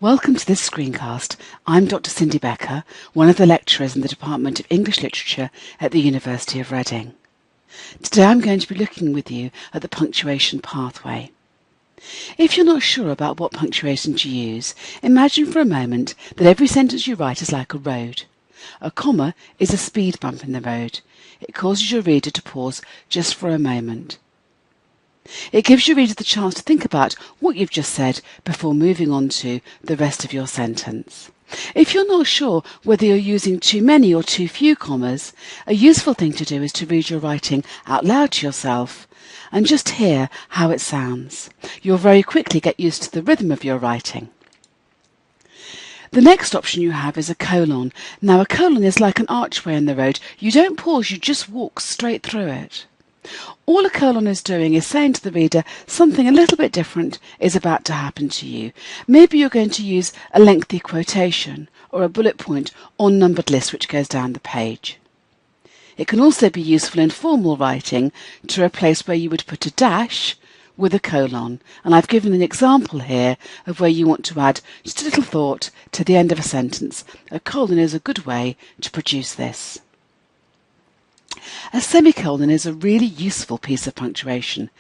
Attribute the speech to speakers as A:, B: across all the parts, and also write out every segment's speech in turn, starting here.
A: Welcome to this screencast. I'm Dr. Cindy Becker, one of the lecturers in the Department of English Literature at the University of Reading. Today I'm going to be looking with you at the punctuation pathway. If you're not sure about what punctuation to use, imagine for a moment that every sentence you write is like a road. A comma is a speed bump in the road. It causes your reader to pause just for a moment. It gives your reader the chance to think about what you've just said before moving on to the rest of your sentence. If you're not sure whether you're using too many or too few commas, a useful thing to do is to read your writing out loud to yourself and just hear how it sounds. You'll very quickly get used to the rhythm of your writing. The next option you have is a colon. Now, a colon is like an archway in the road. You don't pause, you just walk straight through it. All a colon is doing is saying to the reader something a little bit different is about to happen to you. Maybe you're going to use a lengthy quotation or a bullet point or numbered list which goes down the page. It can also be useful in formal writing to replace where you would put a dash with a colon, and I've given an example here of where you want to add just a little thought to the end of a sentence. A colon is a good way to produce this. A semicolon is a really useful piece of punctuation.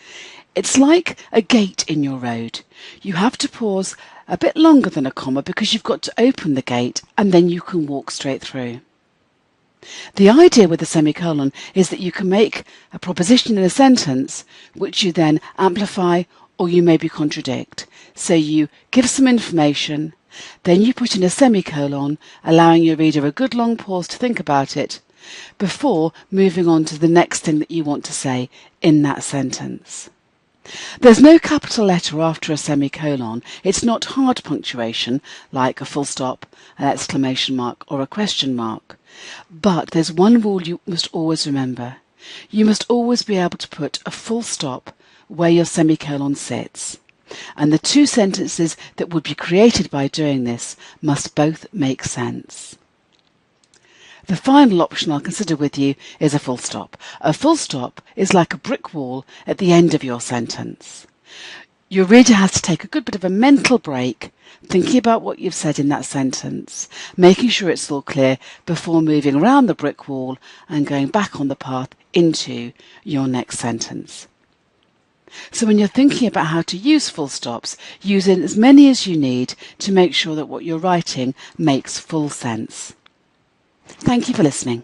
A: It's like a gate in your road. You have to pause a bit longer than a comma because you've got to open the gate and then you can walk straight through. The idea with a semicolon is that you can make a proposition in a sentence which you then amplify or you maybe contradict. So you give some information, then you put in a semicolon, allowing your reader a good long pause to think about it before moving on to the next thing that you want to say in that sentence. There's no capital letter after a semicolon. It's not hard punctuation like a full stop, an exclamation mark or a question mark. But there's one rule you must always remember. You must always be able to put a full stop where your semicolon sits. And the two sentences that would be created by doing this must both make sense. The final option I'll consider with you is a full stop. A full stop is like a brick wall at the end of your sentence. Your reader has to take a good bit of a mental break, thinking about what you've said in that sentence, making sure it's all clear before moving around the brick wall and going back on the path into your next sentence. So when you're thinking about how to use full stops, use in as many as you need to make sure that what you're writing makes full sense. Thank you for listening.